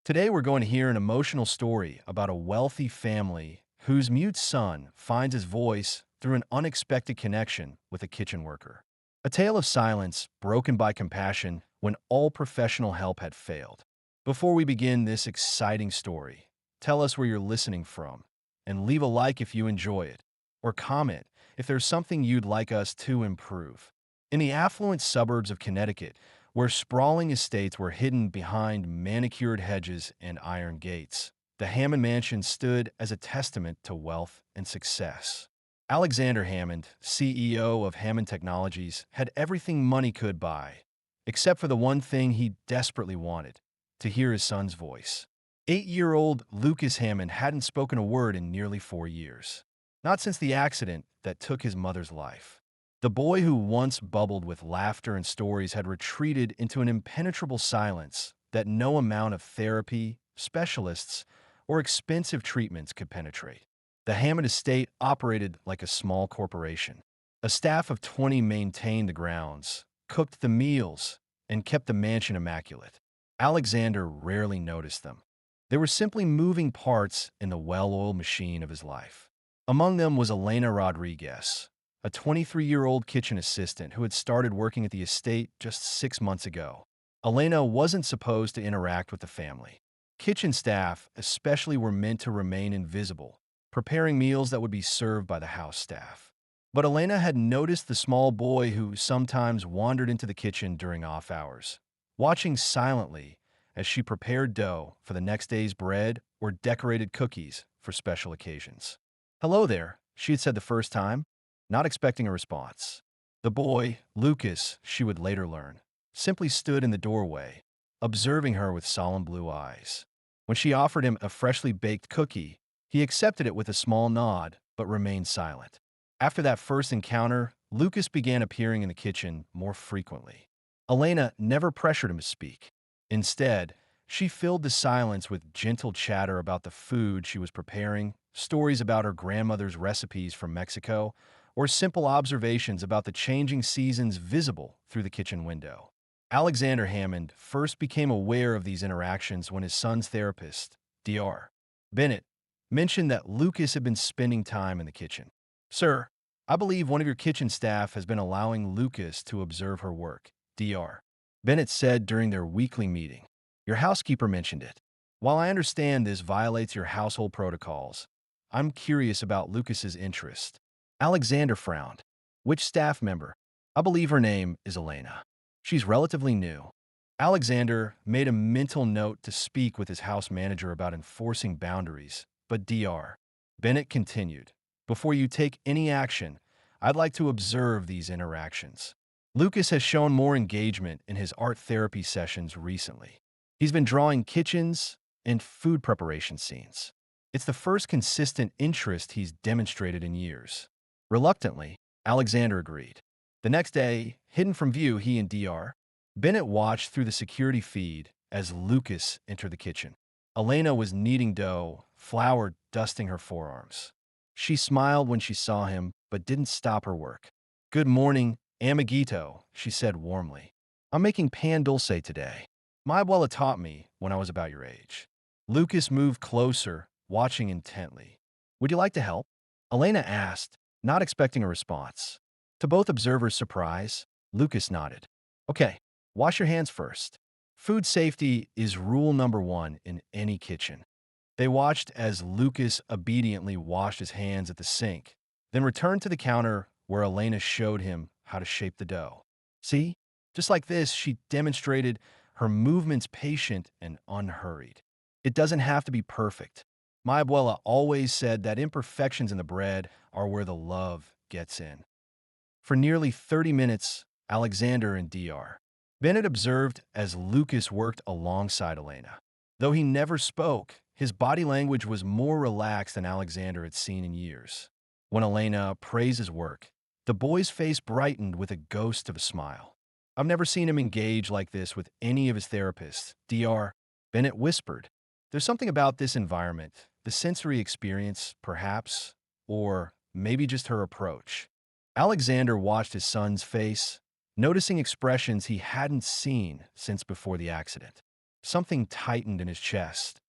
Today, we're going to hear an emotional story about a wealthy family whose mute son finds his voice through an unexpected connection with a kitchen worker. A tale of silence broken by compassion when all professional help had failed. Before we begin this exciting story, tell us where you're listening from and leave a like if you enjoy it, or comment if there's something you'd like us to improve. In the affluent suburbs of Connecticut, where sprawling estates were hidden behind manicured hedges and iron gates, the Hammond Mansion stood as a testament to wealth and success. Alexander Hammond, CEO of Hammond Technologies, had everything money could buy, except for the one thing he desperately wanted: to hear his son's voice. 8-year-old Lucas Hammond hadn't spoken a word in nearly 4 years, not since the accident that took his mother's life. The boy who once bubbled with laughter and stories had retreated into an impenetrable silence that no amount of therapy, specialists, or expensive treatments could penetrate. The Hammond estate operated like a small corporation. A staff of 20 maintained the grounds, cooked the meals, and kept the mansion immaculate. Alexander rarely noticed them. They were simply moving parts in the well-oiled machine of his life. Among them was Elena Rodriguez, a 23-year-old kitchen assistant who had started working at the estate just 6 months ago. Elena wasn't supposed to interact with the family. Kitchen staff, especially, were meant to remain invisible, preparing meals that would be served by the house staff. But Elena had noticed the small boy who sometimes wandered into the kitchen during off hours, watching silently as she prepared dough for the next day's bread or decorated cookies for special occasions. "Hello there," she had said the first time, not expecting a response. The boy, Lucas, she would later learn, simply stood in the doorway, observing her with solemn blue eyes. When she offered him a freshly baked cookie, he accepted it with a small nod but remained silent. After that first encounter, Lucas began appearing in the kitchen more frequently. Elena never pressured him to speak. Instead, she filled the silence with gentle chatter about the food she was preparing, stories about her grandmother's recipes from Mexico, or simple observations about the changing seasons visible through the kitchen window. Alexander Hammond first became aware of these interactions when his son's therapist, Dr. Bennett, mentioned that Lucas had been spending time in the kitchen. "Sir, I believe one of your kitchen staff has been allowing Lucas to observe her work," Dr. Bennett said during their weekly meeting. "Your housekeeper mentioned it. While I understand this violates your household protocols, I'm curious about Lucas's interest." Alexander frowned. "Which staff member?" "I believe her name is Elena. She's relatively new." Alexander made a mental note to speak with his house manager about enforcing boundaries, but Dr. Bennett continued, "Before you take any action, I'd like to observe these interactions. Lucas has shown more engagement in his art therapy sessions recently. He's been drawing kitchens and food preparation scenes. It's the first consistent interest he's demonstrated in years." Reluctantly, Alexander agreed. The next day, hidden from view, he and Dr. Bennett watched through the security feed as Lucas entered the kitchen. Elena was kneading dough, flour dusting her forearms. She smiled when she saw him, but didn't stop her work. "Good morning, amiguito," she said warmly. "I'm making pan dulce today. My abuela taught me when I was about your age." Lucas moved closer, watching intently. "Would you like to help?" Elena asked, not expecting a response. To both observers' surprise, Lucas nodded. "Okay, wash your hands first. Food safety is rule number one in any kitchen." They watched as Lucas obediently washed his hands at the sink, then returned to the counter where Elena showed him how to shape the dough. "See? Just like this, she demonstrated her movements patient and unhurried. It doesn't have to be perfect. My abuela always said that imperfections in the bread are where the love gets in." For nearly 30 minutes, Alexander and Dr. Bennett observed as Lucas worked alongside Elena. Though he never spoke, his body language was more relaxed than Alexander had seen in years. When Elena praised his work, the boy's face brightened with a ghost of a smile. "I've never seen him engage like this with any of his therapists," Dr. Bennett whispered. "There's something about this environment, the sensory experience, perhaps, or maybe just her approach." Alexander watched his son's face, noticing expressions he hadn't seen since before the accident. Something tightened in his chest.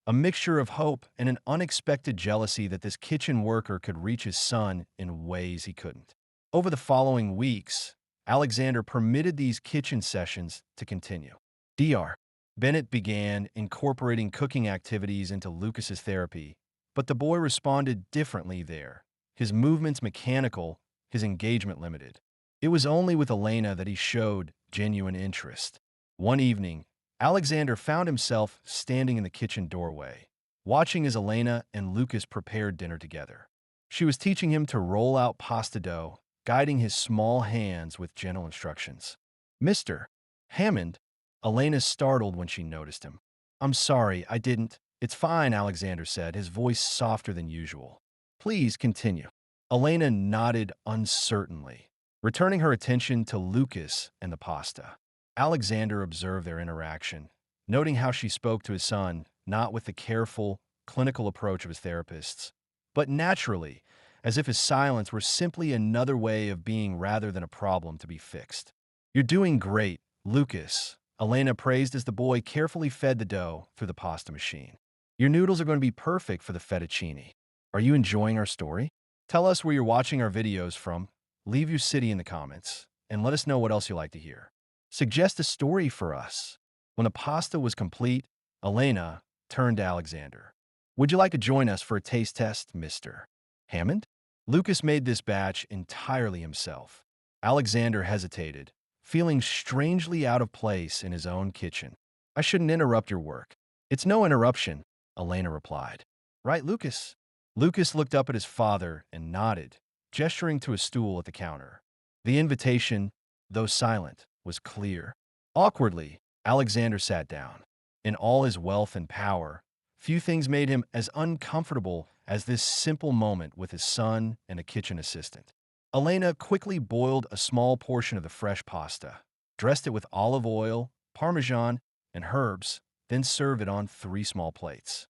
A mixture of hope and an unexpected jealousy that this kitchen worker could reach his son in ways he couldn't. Over the following weeks, Alexander permitted these kitchen sessions to continue. Dr. Bennett began incorporating cooking activities into Lucas's therapy, but the boy responded differently there. His movements mechanical, his engagement limited. It was only with Elena that he showed genuine interest. One evening, Alexander found himself standing in the kitchen doorway, watching as Elena and Lucas prepared dinner together. She was teaching him to roll out pasta dough, guiding his small hands with gentle instructions. Mr. Hammond, Elena startled when she noticed him. I'm sorry, I didn't. It's fine, Alexander said, his voice softer than usual. Please continue. Elena nodded uncertainly, returning her attention to Lucas and the pasta. Alexander observed their interaction, noting how she spoke to his son, not with the careful, clinical approach of his therapists, but naturally, as if his silence were simply another way of being rather than a problem to be fixed. You're doing great, Lucas, Elena praised as the boy carefully fed the dough through the pasta machine. Your noodles are going to be perfect for the fettuccine. Are you enjoying our story? Tell us where you're watching our videos from, leave your city in the comments, and let us know what else you like to hear. Suggest a story for us. When the pasta was complete, Elena turned to Alexander. Would you like to join us for a taste test, Mr. Hammond? Lucas made this batch entirely himself. Alexander hesitated, feeling strangely out of place in his own kitchen. I shouldn't interrupt your work. It's no interruption, Elena replied. Right, Lucas? Lucas looked up at his father and nodded, gesturing to a stool at the counter. The invitation, though silent, was clear. Awkwardly, Alexander sat down. In all his wealth and power, few things made him as uncomfortable as this simple moment with his son and a kitchen assistant. Elena quickly boiled a small portion of the fresh pasta, dressed it with olive oil, parmesan, and herbs, then served it on 3 small plates.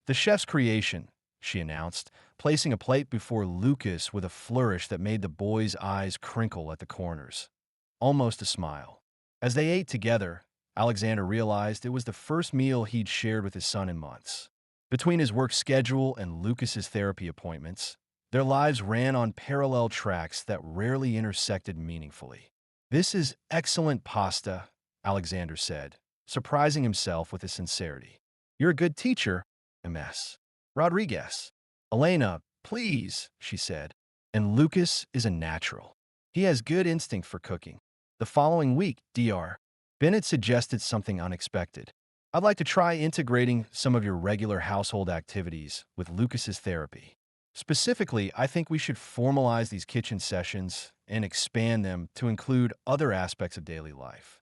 The chef's creation, she announced, placing a plate before Lucas with a flourish that made the boy's eyes crinkle at the corners. Almost a smile. As they ate together, Alexander realized it was the first meal he'd shared with his son in months. Between his work schedule and Lucas's therapy appointments, their lives ran on parallel tracks that rarely intersected meaningfully. This is excellent pasta, Alexander said, surprising himself with his sincerity. You're a good teacher, Ms. Rodriguez. Elena, please, she said. And Lucas is a natural. He has good instinct for cooking. The following week, Dr. Bennett suggested something unexpected. I'd like to try integrating some of your regular household activities with Lucas's therapy. Specifically, I think we should formalize these kitchen sessions and expand them to include other aspects of daily life.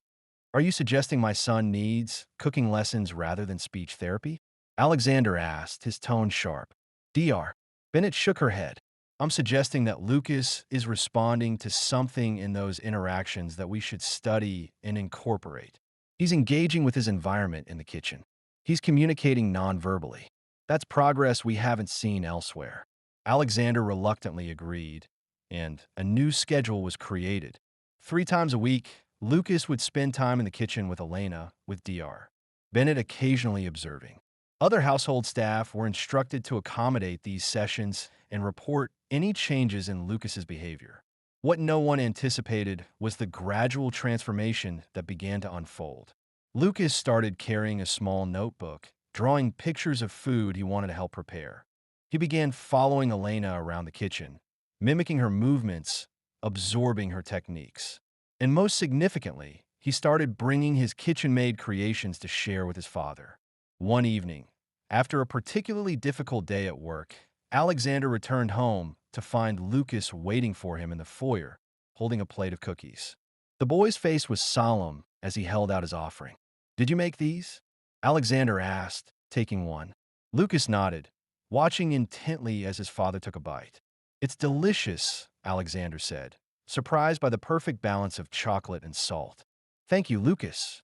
Are you suggesting my son needs cooking lessons rather than speech therapy? Alexander asked, his tone sharp. Dr. Bennett shook her head. I'm suggesting that Lucas is responding to something in those interactions that we should study and incorporate. He's engaging with his environment in the kitchen. He's communicating non-verbally. That's progress we haven't seen elsewhere. Alexander reluctantly agreed, and a new schedule was created. 3 times a week, Lucas would spend time in the kitchen with Elena, with Dr. Bennett occasionally observing. Other household staff were instructed to accommodate these sessions and report any changes in Lucas's behavior. What no one anticipated was the gradual transformation that began to unfold. Lucas started carrying a small notebook, drawing pictures of food he wanted to help prepare. He began following Elena around the kitchen, mimicking her movements, absorbing her techniques. And most significantly, he started bringing his kitchen-made creations to share with his father. One evening, after a particularly difficult day at work, Alexander returned home to find Lucas waiting for him in the foyer, holding a plate of cookies. The boy's face was solemn as he held out his offering. Did you make these? Alexander asked, taking one. Lucas nodded, watching intently as his father took a bite. It's delicious, Alexander said, surprised by the perfect balance of chocolate and salt. Thank you, Lucas.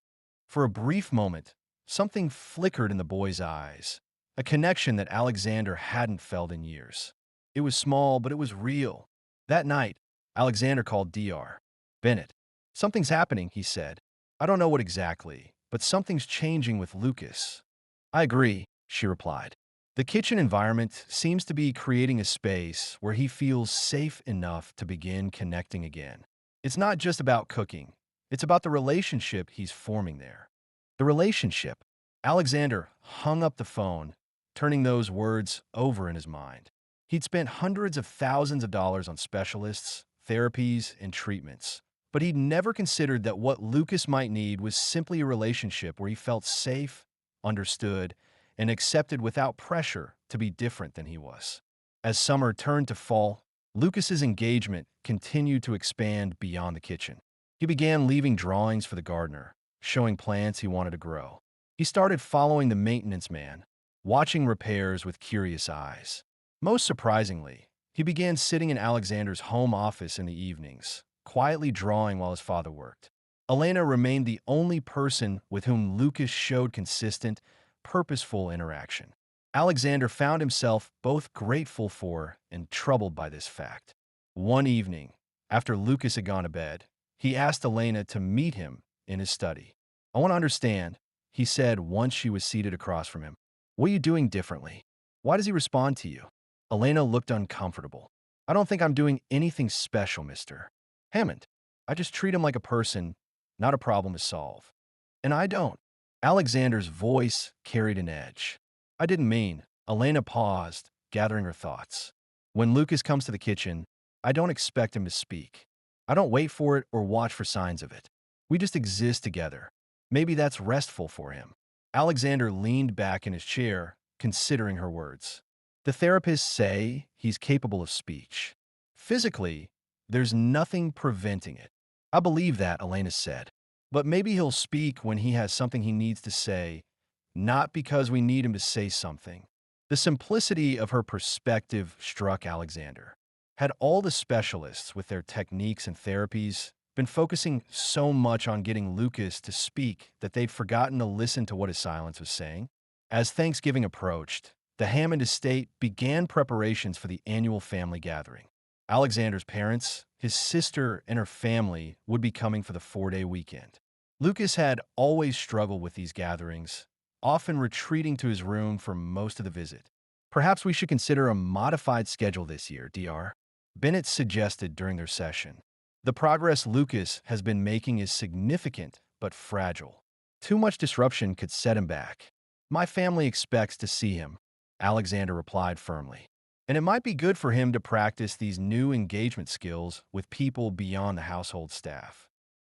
For a brief moment, something flickered in the boy's eyes, a connection that Alexander hadn't felt in years. It was small, but it was real. That night, Alexander called Dr. Bennett. Something's happening, he said. I don't know what exactly, but something's changing with Lucas. I agree, she replied. The kitchen environment seems to be creating a space where he feels safe enough to begin connecting again. It's not just about cooking, it's about the relationship he's forming there. The relationship. Alexander hung up the phone, turning those words over in his mind. He'd spent hundreds of thousands of dollars on specialists, therapies, and treatments, but he'd never considered that what Lucas might need was simply a relationship where he felt safe, understood, and accepted without pressure to be different than he was. As summer turned to fall, Lucas's engagement continued to expand beyond the kitchen. He began leaving drawings for the gardener, showing plants he wanted to grow. He started following the maintenance man, watching repairs with curious eyes. Most surprisingly, he began sitting in Alexander's home office in the evenings, quietly drawing while his father worked. Elena remained the only person with whom Lucas showed consistent, purposeful interaction. Alexander found himself both grateful for and troubled by this fact. One evening, after Lucas had gone to bed, he asked Elena to meet him in his study. I want to understand, he said once she was seated across from him. What are you doing differently? Why does he respond to you? Elena looked uncomfortable. I don't think I'm doing anything special, Mr. Hammond. I just treat him like a person, not a problem to solve. And I don't. Alexander's voice carried an edge. I didn't mean. Elena paused, gathering her thoughts. When Lucas comes to the kitchen, I don't expect him to speak. I don't wait for it or watch for signs of it. We just exist together. Maybe that's restful for him. Alexander leaned back in his chair, considering her words. The therapists say he's capable of speech. Physically, there's nothing preventing it. I believe that, Elena said. But maybe he'll speak when he has something he needs to say, not because we need him to say something. The simplicity of her perspective struck Alexander. Had all the specialists, with their techniques and therapies, been focusing so much on getting Lucas to speak that they'd forgotten to listen to what his silence was saying? As Thanksgiving approached, the Hammond estate began preparations for the annual family gathering. Alexander's parents, his sister, and her family would be coming for the 4-day weekend. Lucas had always struggled with these gatherings, often retreating to his room for most of the visit. Perhaps we should consider a modified schedule this year, Dr. Bennett suggested during their session. The progress Lucas has been making is significant but fragile. Too much disruption could set him back. My family expects to see him, Alexander replied firmly. And it might be good for him to practice these new engagement skills with people beyond the household staff.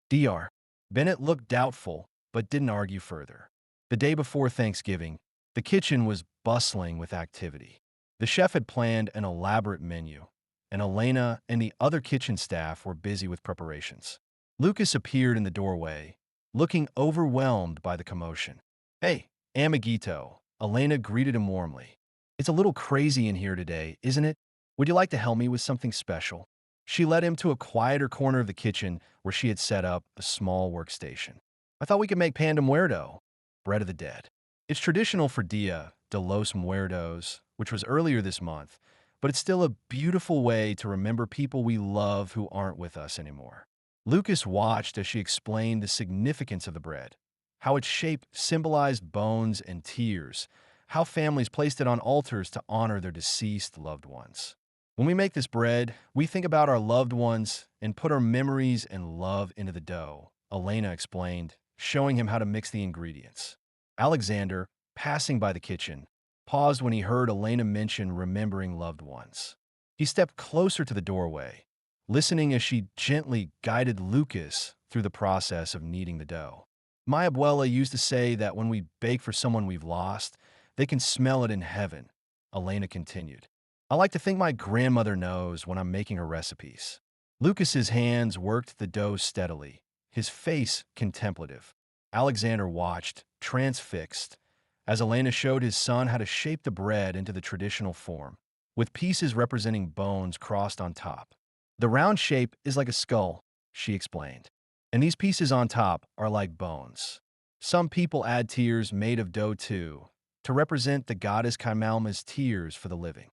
Dr. Bennett looked doubtful, but didn't argue further. The day before Thanksgiving, the kitchen was bustling with activity. The chef had planned an elaborate menu, and Elena and the other kitchen staff were busy with preparations. Lucas appeared in the doorway, looking overwhelmed by the commotion. Hey, amiguito, Elena greeted him warmly. It's a little crazy in here today, isn't it? Would you like to help me with something special? She led him to a quieter corner of the kitchen where she had set up a small workstation. I thought we could make pan de muerto, bread of the dead. It's traditional for Dia de los Muertos, which was earlier this month, but it's still a beautiful way to remember people we love who aren't with us anymore. Lucas watched as she explained the significance of the bread, how its shape symbolized bones and tears, how families placed it on altars to honor their deceased loved ones. When we make this bread, we think about our loved ones and put our memories and love into the dough, Elena explained, showing him how to mix the ingredients. Alexander, passing by the kitchen, paused when he heard Elena mention remembering loved ones. He stepped closer to the doorway, listening as she gently guided Lucas through the process of kneading the dough. My abuela used to say that when we bake for someone we've lost, they can smell it in heaven, Elena continued. I like to think my grandmother knows when I'm making her recipes. Lucas's hands worked the dough steadily, his face contemplative. Alexander watched, transfixed, as Elena showed his son how to shape the bread into the traditional form, with pieces representing bones crossed on top. The round shape is like a skull, she explained, and these pieces on top are like bones. Some people add tears made of dough too, to represent the goddess Kaimalma's tears for the living.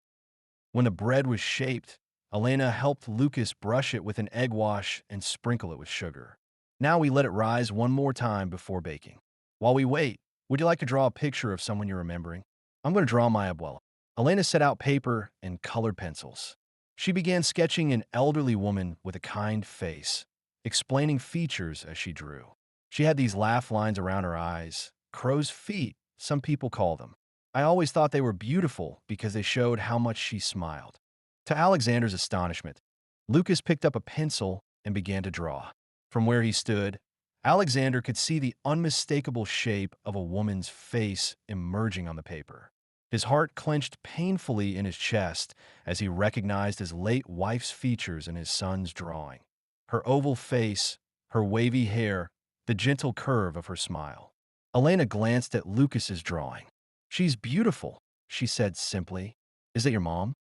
When the bread was shaped, Elena helped Lucas brush it with an egg wash and sprinkle it with sugar. Now we let it rise one more time before baking. While we wait, would you like to draw a picture of someone you're remembering? I'm going to draw my abuela. Elena set out paper and colored pencils. She began sketching an elderly woman with a kind face, explaining features as she drew. She had these laugh lines around her eyes, crow's feet, some people call them. I always thought they were beautiful because they showed how much she smiled. To Alexander's astonishment, Lucas picked up a pencil and began to draw. From where he stood, Alexander could see the unmistakable shape of a woman's face emerging on the paper. His heart clenched painfully in his chest as he recognized his late wife's features in his son's drawing. Her oval face, her wavy hair, the gentle curve of her smile. Elena glanced at Lucas's drawing. "She's beautiful," she said simply. "Is that your mom?"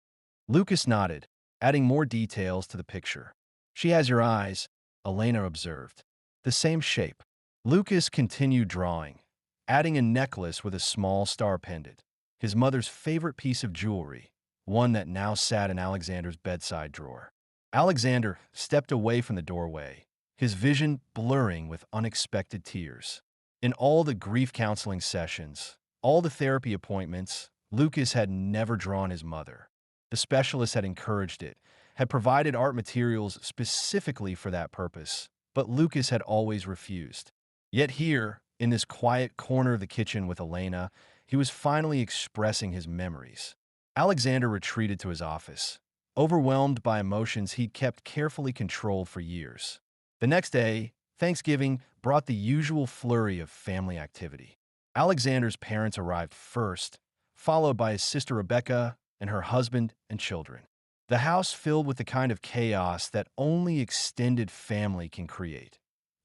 Lucas nodded, adding more details to the picture. "She has your eyes," Elena observed. "The same shape." Lucas continued drawing, adding a necklace with a small star pendant, his mother's favorite piece of jewelry, one that now sat in Alexander's bedside drawer. Alexander stepped away from the doorway, his vision blurring with unexpected tears. In all the grief counseling sessions, all the therapy appointments, Lucas had never drawn his mother. The specialist had encouraged it, had provided art materials specifically for that purpose, but Lucas had always refused. Yet here, in this quiet corner of the kitchen with Elena, he was finally expressing his memories. Alexander retreated to his office, overwhelmed by emotions he'd kept carefully controlled for years. The next day, Thanksgiving brought the usual flurry of family activity. Alexander's parents arrived first, followed by his sister Rebecca and her husband and children. The house filled with the kind of chaos that only extended family can create.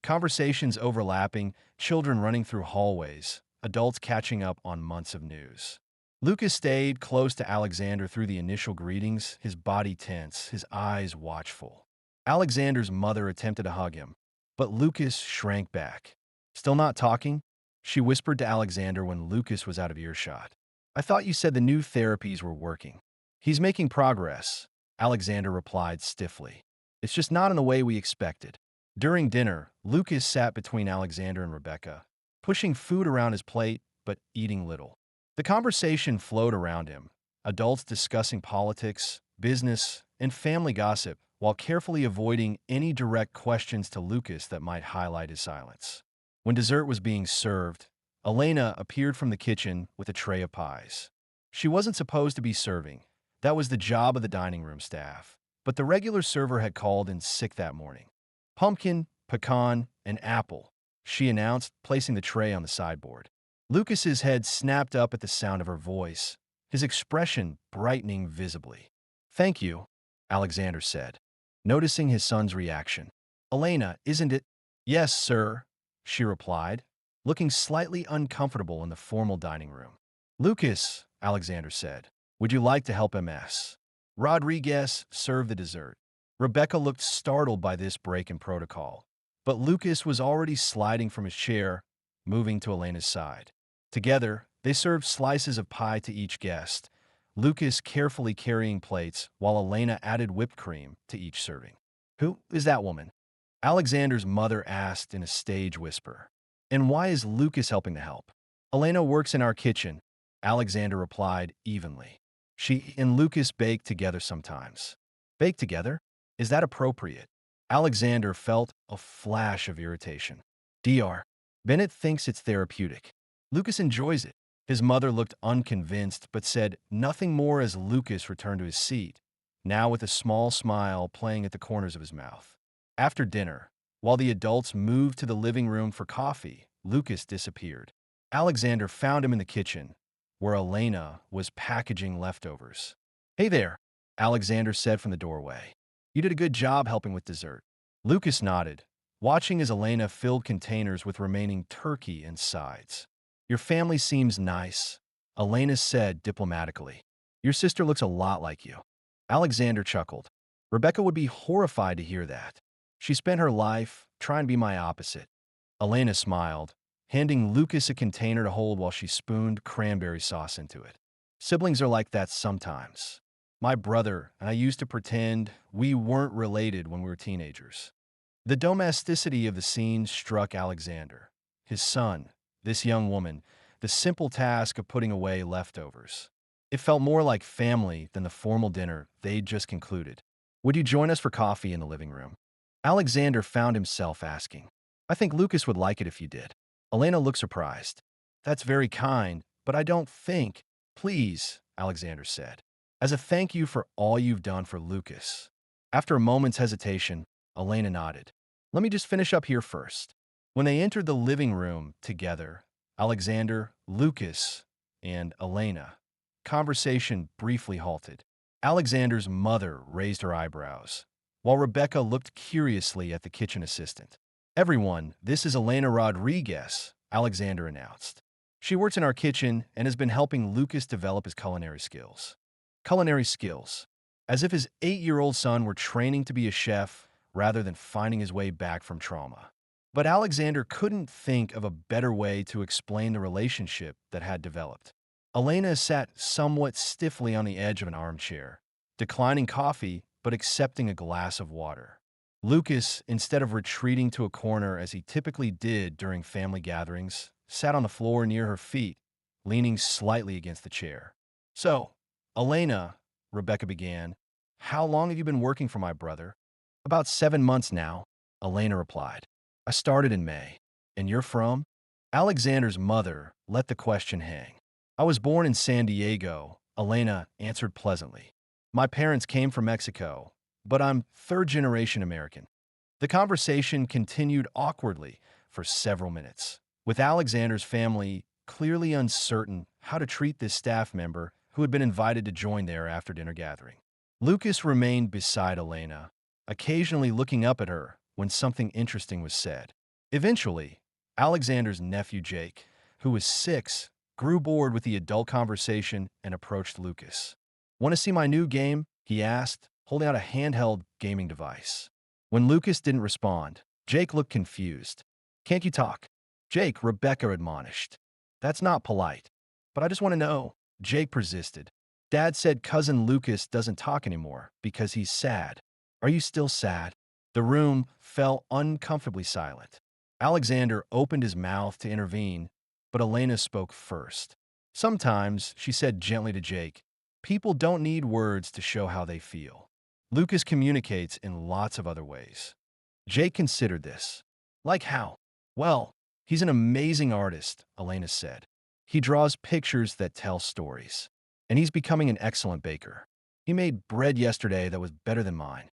Conversations overlapping, children running through hallways, adults catching up on months of news. Lucas stayed close to Alexander through the initial greetings, his body tense, his eyes watchful. Alexander's mother attempted to hug him, but Lucas shrank back. "Still not talking?" she whispered to Alexander when Lucas was out of earshot. "I thought you said the new therapies were working." "He's making progress," Alexander replied stiffly. "It's just not in the way we expected." During dinner, Lucas sat between Alexander and Rebecca, pushing food around his plate, but eating little. The conversation flowed around him, adults discussing politics, business, and family gossip, while carefully avoiding any direct questions to Lucas that might highlight his silence. When dessert was being served, Elena appeared from the kitchen with a tray of pies. She wasn't supposed to be serving. That was the job of the dining room staff. But the regular server had called in sick that morning. "Pumpkin, pecan, and apple," she announced, placing the tray on the sideboard. Lucas's head snapped up at the sound of her voice, his expression brightening visibly. "Thank you," Alexander said, noticing his son's reaction. "Elena, isn't it?" "Yes, sir," she replied, looking slightly uncomfortable in the formal dining room. "Lucas," Alexander said, "would you like to help MS?" Rodriguez served the dessert. Rebecca looked startled by this break in protocol, but Lucas was already sliding from his chair, moving to Elena's side. Together, they served slices of pie to each guest, Lucas carefully carrying plates while Elena added whipped cream to each serving. "Who is that woman?" Alexander's mother asked in a stage whisper. "And why is Lucas helping to help?" "Elena works in our kitchen," Alexander replied evenly. "She and Lucas bake together sometimes." "Bake together? Is that appropriate?" Alexander felt a flash of irritation. "Dr. Bennett thinks it's therapeutic. Lucas enjoys it." His mother looked unconvinced but said nothing more as Lucas returned to his seat, now with a small smile playing at the corners of his mouth. After dinner, while the adults moved to the living room for coffee, Lucas disappeared. Alexander found him in the kitchen, where Elena was packaging leftovers. "Hey there," Alexander said from the doorway. "You did a good job helping with dessert." Lucas nodded, watching as Elena filled containers with remaining turkey and sides. "Your family seems nice," Elena said diplomatically. "Your sister looks a lot like you." Alexander chuckled. "Rebecca would be horrified to hear that. She spent her life trying to be my opposite." Elena smiled, handing Lucas a container to hold while she spooned cranberry sauce into it. "Siblings are like that sometimes. My brother and I used to pretend we weren't related when we were teenagers." The domesticity of the scene struck Alexander. His son, this young woman, the simple task of putting away leftovers. It felt more like family than the formal dinner they'd just concluded. Would you join us for coffee in the living room? Alexander found himself asking. I think Lucas would like it if you did. Elena looked surprised. That's very kind, but I don't think. Please, Alexander said. As a thank you for all you've done for Lucas. After a moment's hesitation, Elena nodded. Let me just finish up here first. When they entered the living room together, Alexander, Lucas, and Elena, conversation briefly halted. Alexander's mother raised her eyebrows, while Rebecca looked curiously at the kitchen assistant. Everyone, this is Elena Rodriguez, Alexander announced. She works in our kitchen and has been helping Lucas develop his culinary skills. Culinary skills. As if his 8-year-old son were training to be a chef rather than finding his way back from trauma. But Alexander couldn't think of a better way to explain the relationship that had developed. Elena sat somewhat stiffly on the edge of an armchair, declining coffee but accepting a glass of water. Lucas, instead of retreating to a corner as he typically did during family gatherings, sat on the floor near her feet, leaning slightly against the chair. So, Elena, Rebecca began, how long have you been working for my brother? About 7 months now, Elena replied. I started in May. And you're from? Alexander's mother let the question hang. I was born in San Diego, Elena answered pleasantly. My parents came from Mexico, but I'm third-generation American. The conversation continued awkwardly for several minutes, with Alexander's family clearly uncertain how to treat this staff member who had been invited to join their after-dinner gathering. Lucas remained beside Elena, occasionally looking up at her when something interesting was said. Eventually, Alexander's nephew Jake, who was 6, grew bored with the adult conversation and approached Lucas. Want to see my new game? He asked, holding out a handheld gaming device. When Lucas didn't respond, Jake looked confused. Can't you talk? Jake, Rebecca admonished. That's not polite. But I just want to know. Jake persisted. Dad said cousin Lucas doesn't talk anymore because he's sad. Are you still sad? The room fell uncomfortably silent. Alexander opened his mouth to intervene, but Elena spoke first. Sometimes, she said gently to Jake, people don't need words to show how they feel. Lucas communicates in lots of other ways. Jake considered this. Like how? Well, he's an amazing artist, Elena said. He draws pictures that tell stories. And he's becoming an excellent baker. He made bread yesterday that was better than mine.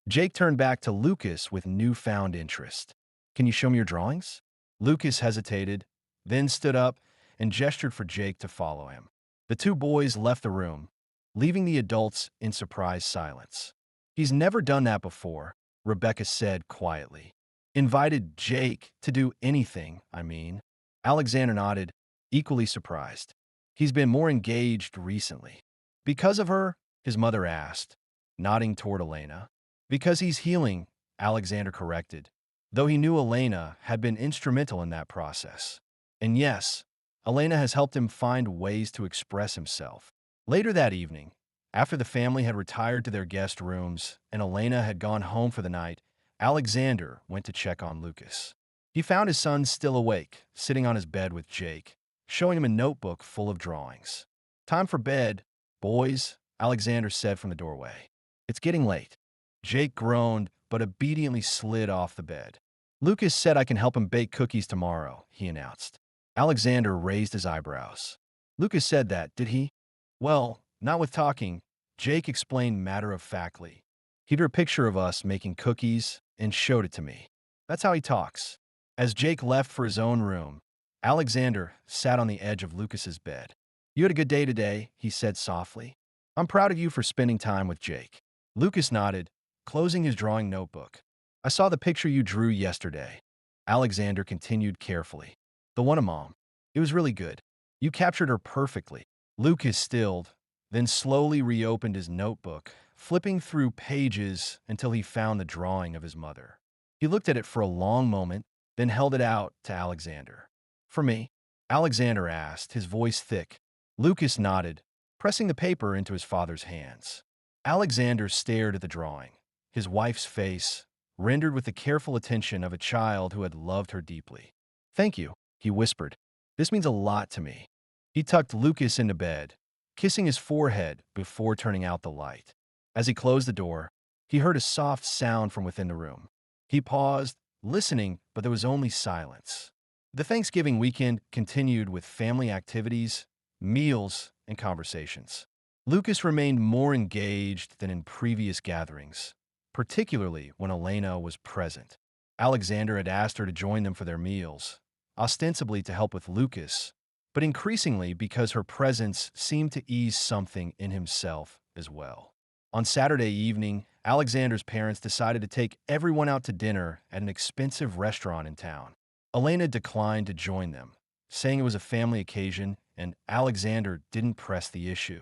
Jake turned back to Lucas with newfound interest. Can you show me your drawings? Lucas hesitated, then stood up and gestured for Jake to follow him. The two boys left the room, leaving the adults in surprised silence. He's never done that before, Rebecca said quietly. Invited Jake to do anything, I mean. Alexander nodded, equally surprised. He's been more engaged recently. Because of her? His mother asked, nodding toward Elena. Because he's healing, Alexander corrected, though he knew Elena had been instrumental in that process. And yes, Elena has helped him find ways to express himself. Later that evening, after the family had retired to their guest rooms and Elena had gone home for the night, Alexander went to check on Lucas. He found his son still awake, sitting on his bed with Jake, showing him a notebook full of drawings. Time for bed, boys, Alexander said from the doorway. It's getting late. Jake groaned, but obediently slid off the bed. Lucas said I can help him bake cookies tomorrow, he announced. Alexander raised his eyebrows. Lucas said that, did he? Well, not with talking, Jake explained matter-of-factly. He drew a picture of us making cookies and showed it to me. That's how he talks. As Jake left for his own room, Alexander sat on the edge of Lucas's bed. You had a good day today, he said softly. I'm proud of you for spending time with Jake. Lucas nodded, closing his drawing notebook. I saw the picture you drew yesterday. Alexander continued carefully. The one of Mom. It was really good. You captured her perfectly. Lucas stilled, then slowly reopened his notebook, flipping through pages until he found the drawing of his mother. He looked at it for a long moment, then held it out to Alexander. For me? Alexander asked, his voice thick. Lucas nodded, pressing the paper into his father's hands. Alexander stared at the drawing, his wife's face, rendered with the careful attention of a child who had loved her deeply. Thank you, he whispered. This means a lot to me. He tucked Lucas into bed, kissing his forehead before turning out the light. As he closed the door, he heard a soft sound from within the room. He paused, listening, but there was only silence. The Thanksgiving weekend continued with family activities, meals, and conversations. Lucas remained more engaged than in previous gatherings, particularly when Elena was present. Alexander had asked her to join them for their meals, ostensibly to help with Lucas, but increasingly because her presence seemed to ease something in himself as well. On Saturday evening, Alexander's parents decided to take everyone out to dinner at an expensive restaurant in town. Elena declined to join them, saying it was a family occasion and Alexander didn't press the issue.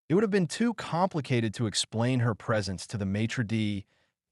It would have been too complicated to explain her presence to the maitre d'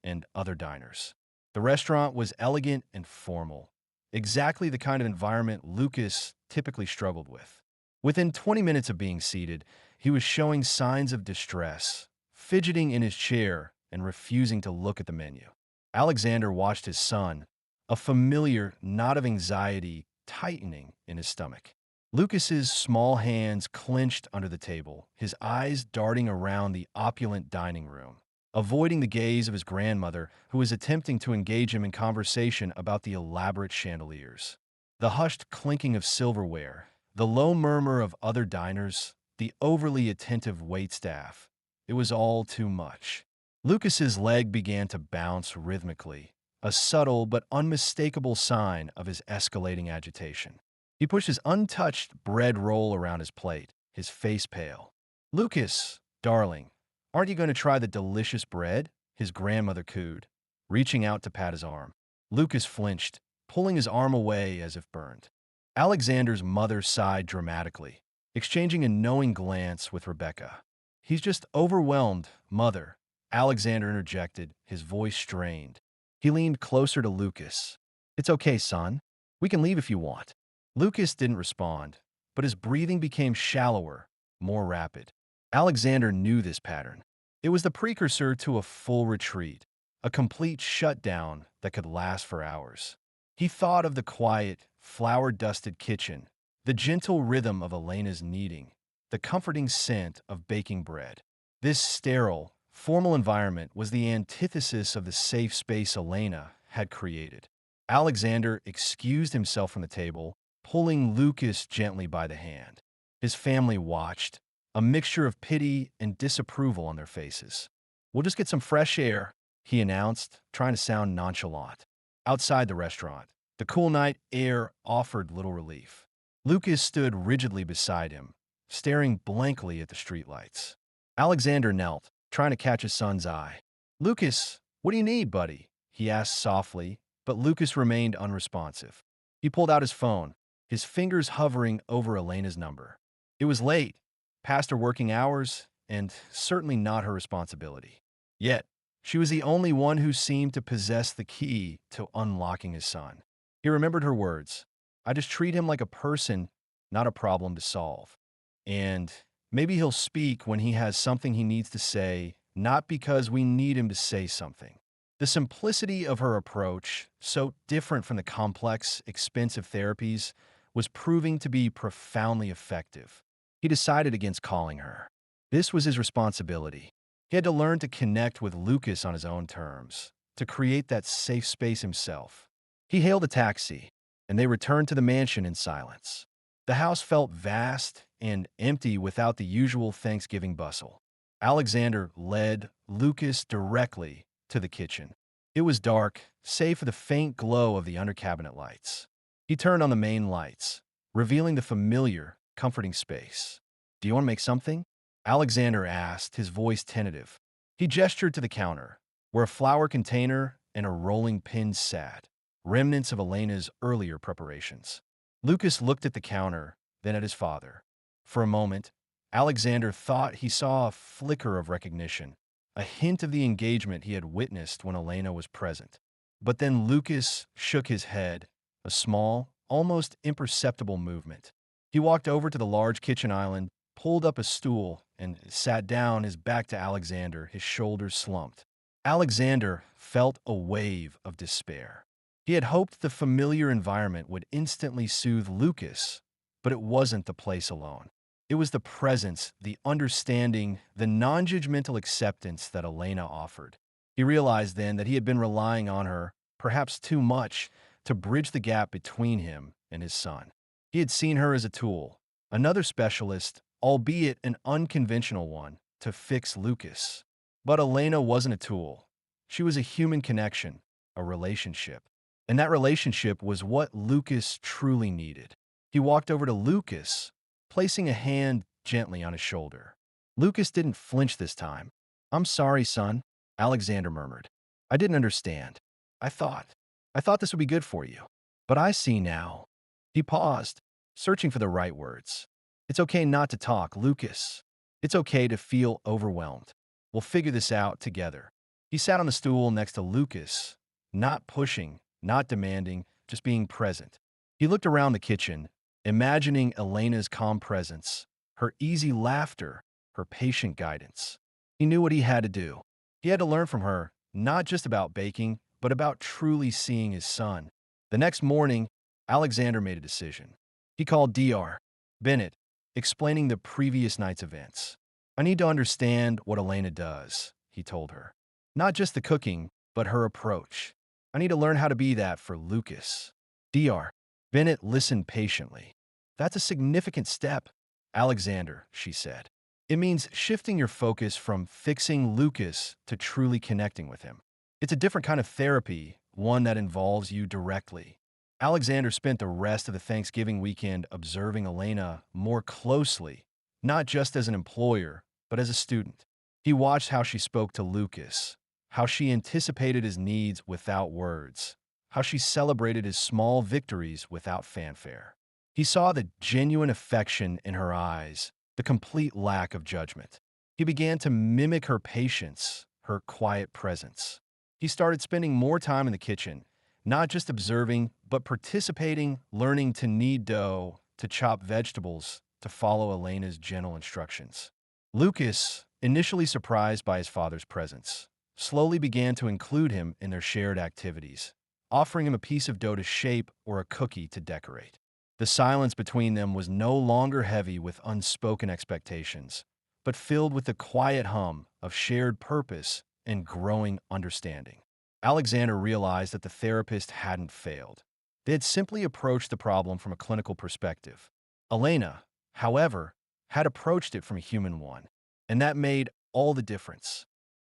and other diners. The restaurant was elegant and formal, exactly the kind of environment Lucas typically struggled with. Within 20 minutes of being seated, he was showing signs of distress, fidgeting in his chair and refusing to look at the menu. Alexander watched his son, a familiar knot of anxiety tightening in his stomach. Lucas's small hands clenched under the table, his eyes darting around the opulent dining room, avoiding the gaze of his grandmother, who was attempting to engage him in conversation about the elaborate chandeliers. The hushed clinking of silverware, the low murmur of other diners, the overly attentive waitstaff. It was all too much. Lucas's leg began to bounce rhythmically, a subtle but unmistakable sign of his escalating agitation. He pushed his untouched bread roll around his plate, his face pale. "Lucas, darling, aren't you going to try the delicious bread?" his grandmother cooed, reaching out to pat his arm. Lucas flinched, pulling his arm away as if burned. Alexander's mother sighed dramatically, exchanging a knowing glance with Rebecca. "He's just overwhelmed, mother," Alexander interjected, his voice strained. He leaned closer to Lucas. "It's okay, son. We can leave if you want." Lucas didn't respond, but his breathing became shallower, more rapid. Alexander knew this pattern. It was the precursor to a full retreat, a complete shutdown that could last for hours. He thought of the quiet, flour-dusted kitchen, the gentle rhythm of Elena's kneading, the comforting scent of baking bread. This sterile, formal environment was the antithesis of the safe space Elena had created. Alexander excused himself from the table, pulling Lucas gently by the hand. His family watched, a mixture of pity and disapproval on their faces. "We'll just get some fresh air," he announced, trying to sound nonchalant. Outside the restaurant, the cool night air offered little relief. Lucas stood rigidly beside him, staring blankly at the streetlights. Alexander knelt, trying to catch his son's eye. "Lucas, what do you need, buddy?" he asked softly, but Lucas remained unresponsive. He pulled out his phone, his fingers hovering over Elena's number. It was late, past her working hours, and certainly not her responsibility. Yet, she was the only one who seemed to possess the key to unlocking his son. He remembered her words. "I just treat him like a person, not a problem to solve. And maybe he'll speak when he has something he needs to say, not because we need him to say something." The simplicity of her approach, so different from the complex, expensive therapies, was proving to be profoundly effective. He decided against calling her. This was his responsibility. He had to learn to connect with Lucas on his own terms, to create that safe space himself. He hailed a taxi, and they returned to the mansion in silence. The house felt vast and empty without the usual Thanksgiving bustle. Alexander led Lucas directly to the kitchen. It was dark, save for the faint glow of the under-cabinet lights. He turned on the main lights, revealing the familiar, comforting space. "Do you want to make something?" Alexander asked, his voice tentative. He gestured to the counter, where a flour container and a rolling pin sat, remnants of Elena's earlier preparations. Lucas looked at the counter, then at his father. For a moment, Alexander thought he saw a flicker of recognition, a hint of the engagement he had witnessed when Elena was present. But then Lucas shook his head, a small, almost imperceptible movement. He walked over to the large kitchen island, pulled up a stool, and sat down, his back to Alexander, his shoulders slumped. Alexander felt a wave of despair. He had hoped the familiar environment would instantly soothe Lucas, But it wasn't the place alone. It was the presence, the understanding, the non-judgmental acceptance that Elena offered. He realized then that he had been relying on her, perhaps too much, to bridge the gap between him and his son. He had seen her as a tool, another specialist, albeit an unconventional one, to fix Lucas. But Elena wasn't a tool. She was a human connection, a relationship. And that relationship was what Lucas truly needed. He walked over to Lucas, placing a hand gently on his shoulder. Lucas didn't flinch this time. "I'm sorry, son," Alexander murmured. "I didn't understand. I thought. I thought this would be good for you. But I see now." He paused, searching for the right words. "It's okay not to talk, Lucas. It's okay to feel overwhelmed. We'll figure this out together." He sat on the stool next to Lucas, not pushing, not demanding, just being present. He looked around the kitchen, imagining Elena's calm presence, her easy laughter, her patient guidance. He knew what he had to do. He had to learn from her, not just about baking, but about truly seeing his son. The next morning, Alexander made a decision. He called Dr. Bennett, explaining the previous night's events. "I need to understand what Elena does," he told her. "Not just the cooking, but her approach. I need to learn how to be that for Lucas." Dr. Bennett listened patiently. "That's a significant step, Alexander," she said. "It means shifting your focus from fixing Lucas to truly connecting with him. It's a different kind of therapy, one that involves you directly." Alexander spent the rest of the Thanksgiving weekend observing Elena more closely, not just as an employer, but as a student. He watched how she spoke to Lucas, how she anticipated his needs without words, how she celebrated his small victories without fanfare. He saw the genuine affection in her eyes, the complete lack of judgment. He began to mimic her patience, her quiet presence. He started spending more time in the kitchen, not just observing, but participating, learning to knead dough, to chop vegetables, to follow Elena's gentle instructions. Lucas, initially surprised by his father's presence, slowly began to include him in their shared activities, offering him a piece of dough to shape or a cookie to decorate. The silence between them was no longer heavy with unspoken expectations, but filled with the quiet hum of shared purpose and growing understanding. Alexander realized that the therapist hadn't failed. They had simply approached the problem from a clinical perspective. Elena, however, had approached it from a human one, and that made all the difference.